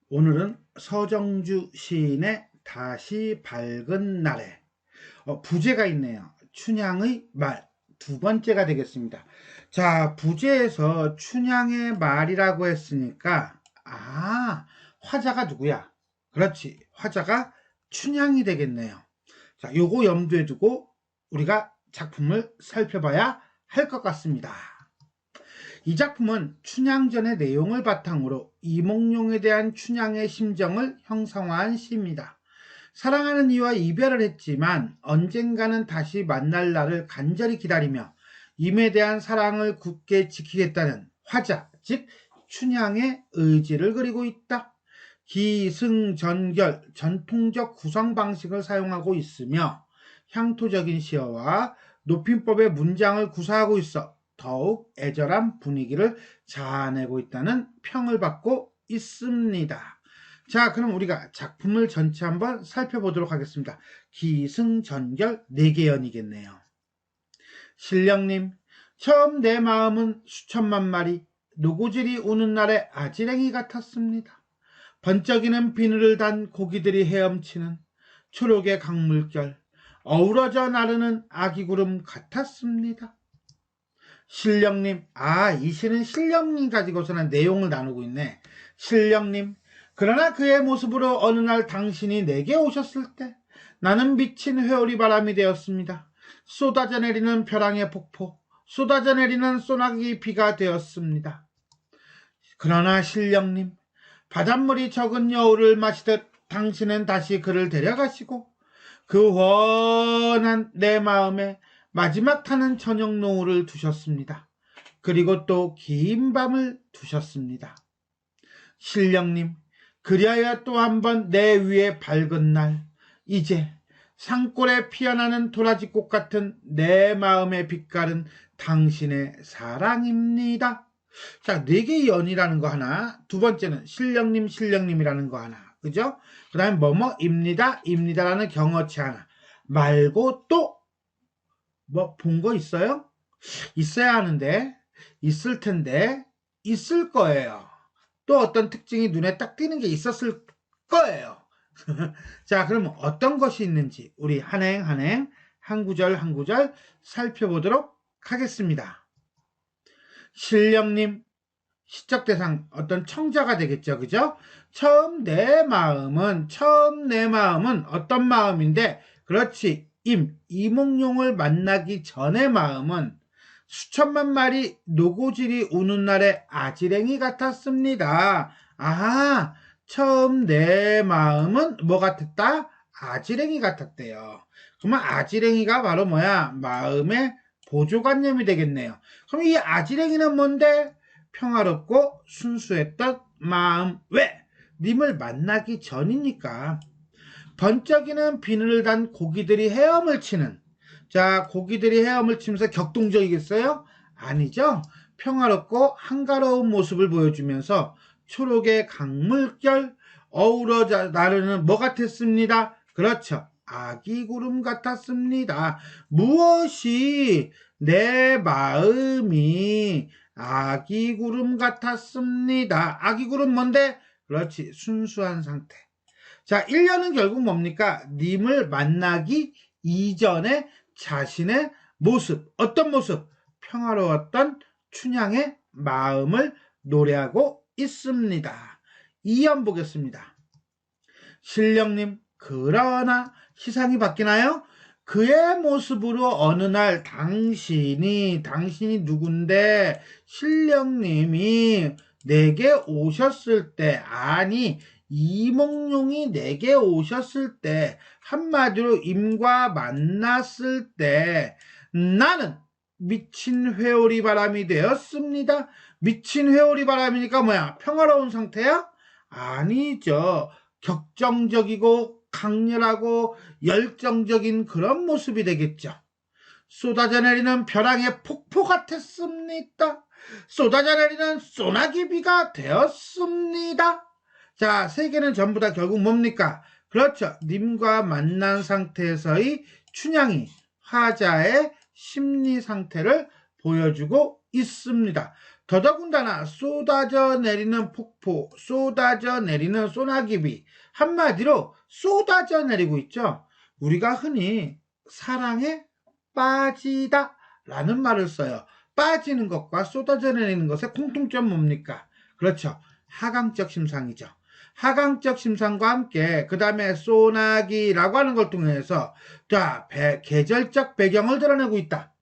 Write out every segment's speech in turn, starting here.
오늘은 서정주 시인의 다시 밝은 날에 부제가 있네요. 춘향의 말 두 번째가 되겠습니다. 자, 부제에서 춘향의 말이라고 했으니까 화자가 누구야? 그렇지, 화자가 춘향이 되겠네요. 자, 요거 염두에 두고 우리가 작품을 살펴봐야 할 것 같습니다. 이 작품은 춘향전의 내용을 바탕으로 이몽룡에 대한 춘향의 심정을 형상화한 시입니다. 사랑하는 이와 이별을 했지만 언젠가는 다시 만날 날을 간절히 기다리며 임에 대한 사랑을 굳게 지키겠다는 화자, 즉 춘향의 의지를 그리고 있다. 기승전결 전통적 구성 방식을 사용하고 있으며 향토적인 시어와 높임법의 문장을 구사하고 있어 더욱 애절한 분위기를 자아내고 있다는 평을 받고 있습니다. 자, 그럼 우리가 작품을 전체 한번 살펴보도록 하겠습니다. 기승전결 4개연이겠네요. 신령님, 처음 내 마음은 수천만 마리 노고질이 우는 날의 아지랭이 같았습니다. 번쩍이는 비늘을 단 고기들이 헤엄치는 초록의 강물결, 어우러져 나르는 아기구름 같았습니다. 신령님, 이 시는 신령님 가지고서는 내용을 나누고 있네. 신령님, 그러나 그의 모습으로 어느 날 당신이 내게 오셨을 때 나는 미친 회오리 바람이 되었습니다. 쏟아져 내리는 벼랑의 폭포, 쏟아져 내리는 소나기 비가 되었습니다. 그러나 신령님, 바닷물이 적은 여울을 마시듯 당신은 다시 그를 데려가시고 그 훤한 내 마음에 마지막 타는 저녁 노을을 두셨습니다. 그리고 또 긴 밤을 두셨습니다. 신령님, 그리하여 또 한 번 내 위에 밝은 날, 이제 산골에 피어나는 도라지꽃 같은 내 마음의 빛깔은 당신의 사랑입니다. 자, 4개의 연이라는 거 하나, 두 번째는 신령님, 신령님이라는 거 하나, 그죠? 그 다음에 뭐뭐입니다, 입니다라는 경어치 하나, 말고 또 뭐 본 거 있어요? 있어야 하는데, 있을 텐데, 있을 거예요. 또 어떤 특징이 눈에 딱 띄는 게 있었을 거예요. 자, 그럼 어떤 것이 있는지 우리 한행 한행 한 구절 한 구절 살펴보도록 하겠습니다. 신령님, 시적 대상 어떤 청자가 되겠죠, 그죠? 처음 내 마음은 어떤 마음인데, 그렇지, 이몽룡을 만나기 전의 마음은 수천만 마리 노고질이 우는 날의 아지랭이 같았습니다. 처음 내 마음은 뭐 같았다? 아지랭이 같았대요. 그러면 아지랭이가 바로 뭐야? 마음의 보조관념이 되겠네요. 그럼 이 아지랭이는 뭔데? 평화롭고 순수했던 마음. 왜? 님을 만나기 전이니까. 번쩍이는 비늘을 단 고기들이 헤엄을 치는, 자, 고기들이 헤엄을 치면서 격동적이겠어요? 아니죠. 평화롭고 한가로운 모습을 보여주면서 초록의 강물결 어우러져 나르는 뭐 같았습니다. 그렇죠, 아기 구름 같았습니다. 무엇이 내 마음이 아기 구름 같았습니다. 아기 구름 뭔데? 그렇지, 순수한 상태. 자, 1년은 결국 뭡니까? 님을 만나기 이전에 자신의 모습, 어떤 모습? 평화로웠던 춘향의 마음을 노래하고 있습니다. 2연 보겠습니다. 신령님, 그러나 시상이 바뀌나요? 그의 모습으로 어느 날 당신이 누군데 신령님이 내게 오셨을 때, 이몽룡이 내게 오셨을 때, 한마디로 임과 만났을 때 나는 미친 회오리 바람이 되었습니다. 미친 회오리 바람이니까 뭐야? 평화로운 상태야? 아니죠. 격정적이고 강렬하고 열정적인 그런 모습이 되겠죠. 쏟아져 내리는 벼랑의 폭포 같았습니다. 쏟아져 내리는 소나기비가 되었습니다. 자, 3개는 전부 다 결국 뭡니까? 그렇죠, 님과 만난 상태에서의 춘향이 화자의 심리 상태를 보여주고 있습니다. 더더군다나 쏟아져 내리는 폭포, 쏟아져 내리는 소나기비, 한마디로 쏟아져 내리고 있죠. 우리가 흔히 사랑에 빠지다 라는 말을 써요. 빠지는 것과 쏟아져 내리는 것의 공통점 뭡니까? 그렇죠. 하강적 심상이죠. 하강적 심상과 함께 그 다음에 소나기라고 하는 걸 통해서 자, 계절적 배경을 드러내고 있다.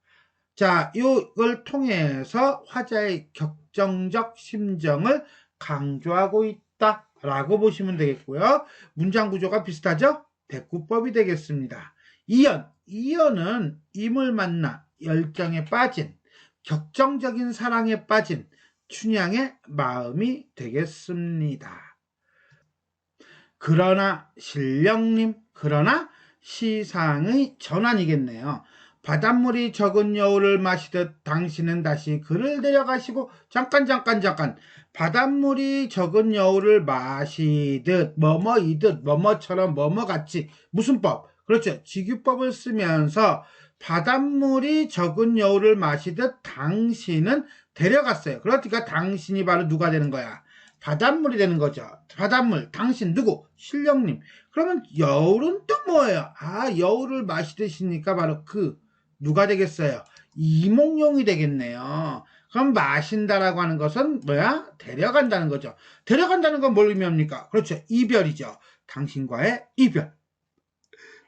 자, 이걸 통해서 화자의 격정적 심정을 강조하고 있다라고 보시면 되겠고요. 문장 구조가 비슷하죠? 대꾸법이 되겠습니다. 이연은 임을 만나 열정에 빠진 격정적인 사랑에 빠진 춘향의 마음이 되겠습니다. 그러나 신령님, 그러나 시상의 전환이겠네요. 바닷물이 적은 여우를 마시듯 당신은 다시 그를 데려가시고 잠깐 바닷물이 적은 여우를 마시듯 뭐뭐이듯 뭐뭐처럼 뭐뭐같이 무슨 법? 그렇죠. 직유법을 쓰면서 바닷물이 적은 여우를 마시듯 당신은 데려갔어요. 그러니까 당신이 바로 누가 되는 거야? 바닷물이 되는 거죠. 바닷물, 당신 누구? 신령님. 그러면 여울은 또 뭐예요? 여울을 마시듯이니까 바로 그 누가 되겠어요? 이몽룡이 되겠네요. 그럼 마신다라고 하는 것은 뭐야? 데려간다는 거죠. 데려간다는 건 뭘 의미합니까? 그렇죠. 이별이죠. 당신과의 이별.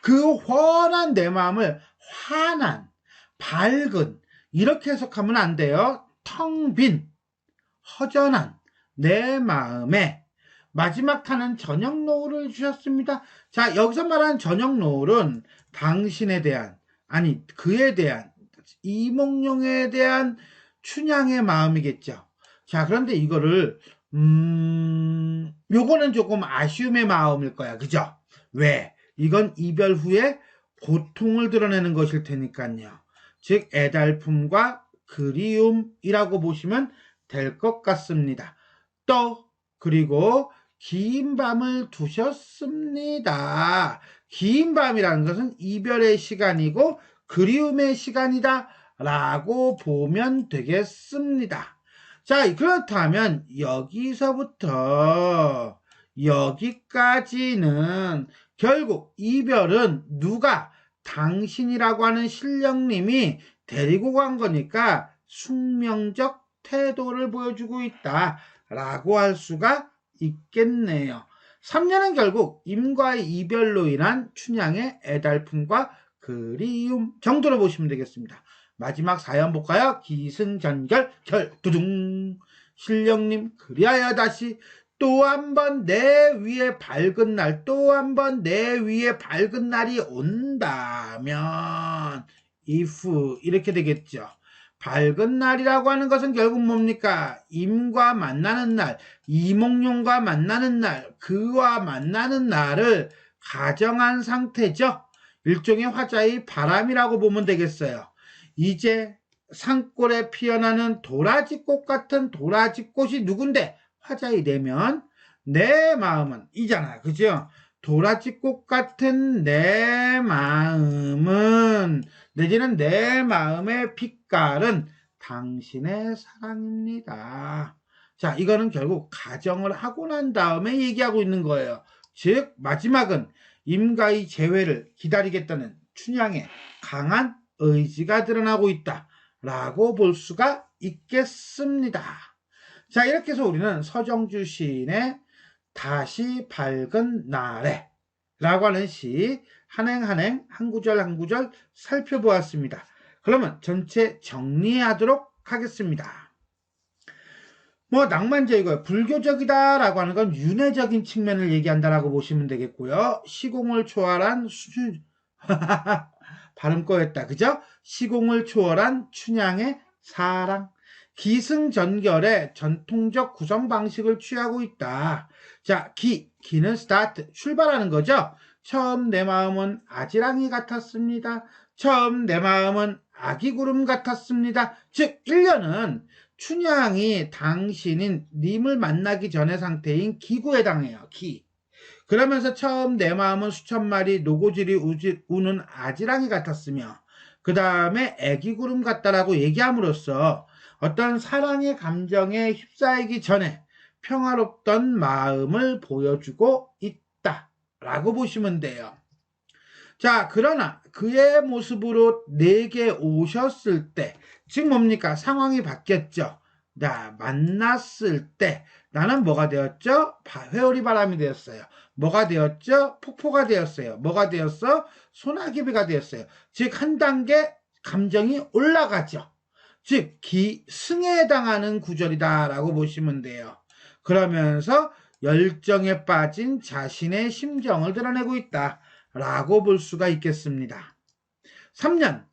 그 훤한 내 마음을 환한, 밝은 이렇게 해석하면 안 돼요. 텅 빈, 허전한 내 마음에 마지막 타는 저녁 노을을 주셨습니다. 자, 여기서 말하는 저녁 노을은 당신에 대한, 아니 그에 대한, 이몽룡에 대한 춘향의 마음이겠죠. 자, 그런데 이거를 요거는 조금 아쉬움의 마음일 거야. 그죠? 왜? 이건 이별 후에 고통을 드러내는 것일 테니까요. 즉 애달픔과 그리움이라고 보시면 될 것 같습니다. 또 그리고 긴 밤을 두셨습니다. 긴 밤이라는 것은 이별의 시간이고 그리움의 시간이다 라고 보면 되겠습니다. 자, 그렇다면 여기서부터 여기까지는 결국 이별은 누가 당신이라고 하는 신령님이 데리고 간 거니까 숙명적 태도를 보여주고 있다 라고 할 수가 있겠네요. 3년은 결국 임과의 이별로 인한 춘향의 애달픔과 그리움 정도로 보시면 되겠습니다. 마지막 사연 볼까요? 기승전결 결두둥. 신령님 그리하여 다시 또 한 번 내 위에 밝은 날, 또 한 번 내 위에 밝은 날이 온다면 if 이렇게 되겠죠. 밝은 날이라고 하는 것은 결국 뭡니까? 임과 만나는 날, 이몽룡과 만나는 날, 그와 만나는 날을 가정한 상태죠. 일종의 화자의 바람이라고 보면 되겠어요. 이제 산골에 피어나는 도라지꽃 같은 도라지꽃이 누군데? 화자의 내면 내 마음은 이잖아. 그죠? 도라지꽃 같은 내 마음은 내지는 내 마음의 빛깔은 당신의 사랑입니다. 자, 이거는 결국 가정을 하고 난 다음에 얘기하고 있는 거예요. 즉 마지막은 임과의 재회를 기다리겠다는 춘향의 강한 의지가 드러나고 있다 라고 볼 수가 있겠습니다. 자, 이렇게 해서 우리는 서정주 시인의 다시 밝은 날에 라고 하는 시 한행 한 구절 한 구절 살펴보았습니다. 그러면 전체 정리하도록 하겠습니다. 낭만적이고요. 불교적이다 라고 하는 건 윤회적인 측면을 얘기한다라고 보시면 되겠고요. 시공을 초월한 발음 꼬였다. 그죠? 시공을 초월한 춘향의 사랑. 기승전결의 전통적 구성 방식을 취하고 있다. 자, 기는 스타트, 출발하는 거죠. 처음 내 마음은 아지랑이 같았습니다. 처음 내 마음은 아기구름 같았습니다. 즉 1년은 춘향이 당신인 님을 만나기 전의 상태인 기구에 해당해요. 기. 그러면서 처음 내 마음은 수천 마리 노고질이 우는 아지랑이 같았으며 그 다음에 애기구름 같다라고 얘기함으로써 어떤 사랑의 감정에 휩싸이기 전에 평화롭던 마음을 보여주고 있다라고 보시면 돼요. 자, 그러나 그의 모습으로 내게 오셨을 때, 즉 뭡니까? 상황이 바뀌었죠. 자, 만났을 때 나는 뭐가 되었죠? 회오리 바람이 되었어요. 뭐가 되었죠? 폭포가 되었어요. 뭐가 되었어? 소나기비가 되었어요. 즉 한 단계 감정이 올라가죠. 즉 기승에 해당하는 구절이다라고 보시면 돼요. 그러면서 열정에 빠진 자신의 심정을 드러내고 있다라고 볼 수가 있겠습니다. 3년,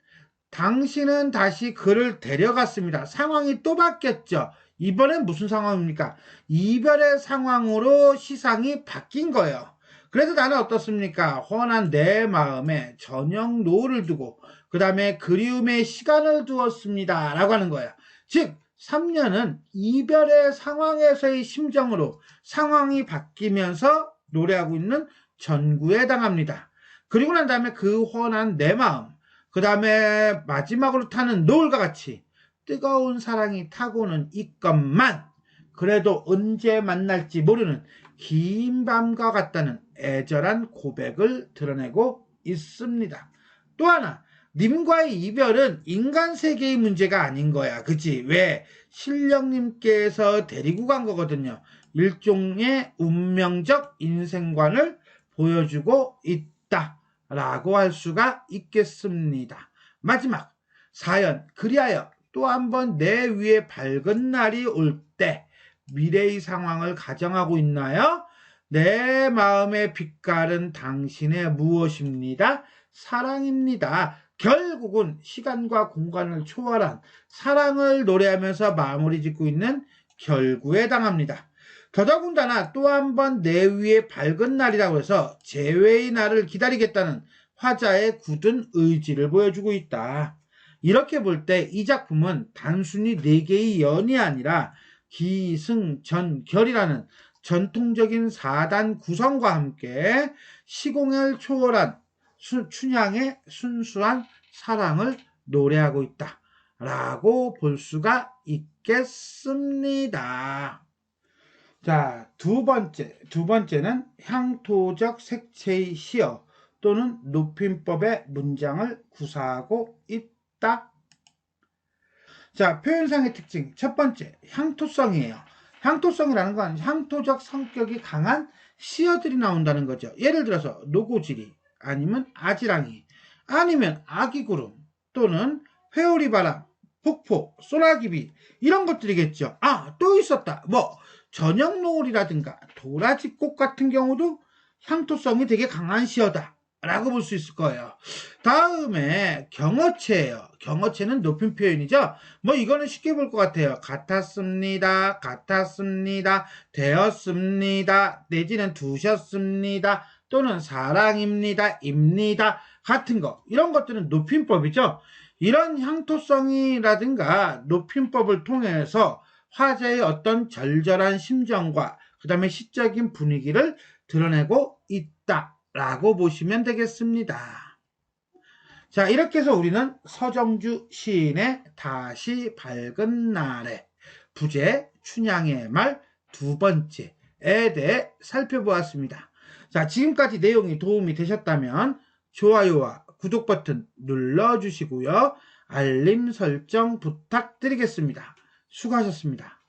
당신은 다시 그를 데려갔습니다. 상황이 또 바뀌었죠. 이번엔 무슨 상황입니까? 이별의 상황으로 시상이 바뀐 거예요. 그래서 나는 어떻습니까? 훤한 내 마음에 저녁 노을을 두고 그 다음에 그리움의 시간을 두었습니다. 라고 하는 거예요. 즉 3년은 이별의 상황에서의 심정으로 상황이 바뀌면서 노래하고 있는 전구에 해당합니다. 그리고 난 다음에 그 훤한 내 마음, 그 다음에 마지막으로 타는 노을과 같이 뜨거운 사랑이 타고는 있건만 그래도 언제 만날지 모르는 긴 밤과 같다는 애절한 고백을 드러내고 있습니다. 또 하나, 님과의 이별은 인간 세계의 문제가 아닌 거야. 그치? 왜? 신령님께서 데리고 간 거거든요. 일종의 운명적 인생관을 보여주고 있다. 라고 할 수가 있겠습니다. 마지막 사연, 그리하여 또 한 번 내 위에 밝은 날이 올 때 미래의 상황을 가정하고 있나요? 내 마음의 빛깔은 당신의 무엇입니다? 사랑입니다. 결국은 시간과 공간을 초월한 사랑을 노래하면서 마무리 짓고 있는 결구에 해당합니다. 더더군다나 또 한 번 내 위에 밝은 날이라고 해서 재회의 날을 기다리겠다는 화자의 굳은 의지를 보여주고 있다. 이렇게 볼 때 이 작품은 단순히 네 개의 연이 아니라 기승전결이라는 전통적인 4단 구성과 함께 시공을 초월한 춘향의 순수한 사랑을 노래하고 있다. 라고 볼 수가 있겠습니다. 자, 두 번째는 향토적 색채의 시어 또는 높임법의 문장을 구사하고 있다. 자, 표현상의 특징. 첫 번째, 향토성이에요. 향토성이라는 건 향토적 성격이 강한 시어들이 나온다는 거죠. 예를 들어서 노고지리, 아니면 아지랑이, 아니면 아기구름, 또는 회오리바람, 폭포, 소나기비 이런 것들이겠죠. 아, 또 있었다. 뭐 저녁 노을이라든가 도라지꽃 같은 경우도 향토성이 되게 강한 시어다 라고 볼 수 있을 거예요. 다음에 경어체예요. 경어체는 높임 표현이죠. 뭐 이거는 쉽게 볼 것 같아요. 같았습니다, 같았습니다, 되었습니다, 내지는 두셨습니다, 또는 사랑입니다, 입니다 같은 거, 이런 것들은 높임법이죠. 이런 향토성이라든가 높임법을 통해서 화제의 어떤 절절한 심정과 그 다음에 시적인 분위기를 드러내고 있다라고 보시면 되겠습니다. 자, 이렇게 해서 우리는 서정주 시인의 다시 밝은 날에 부제 춘향의 말 두 번째에 대해 살펴보았습니다. 자, 지금까지 내용이 도움이 되셨다면 좋아요와 구독 버튼 눌러주시고요. 알림 설정 부탁드리겠습니다. 수고하셨습니다.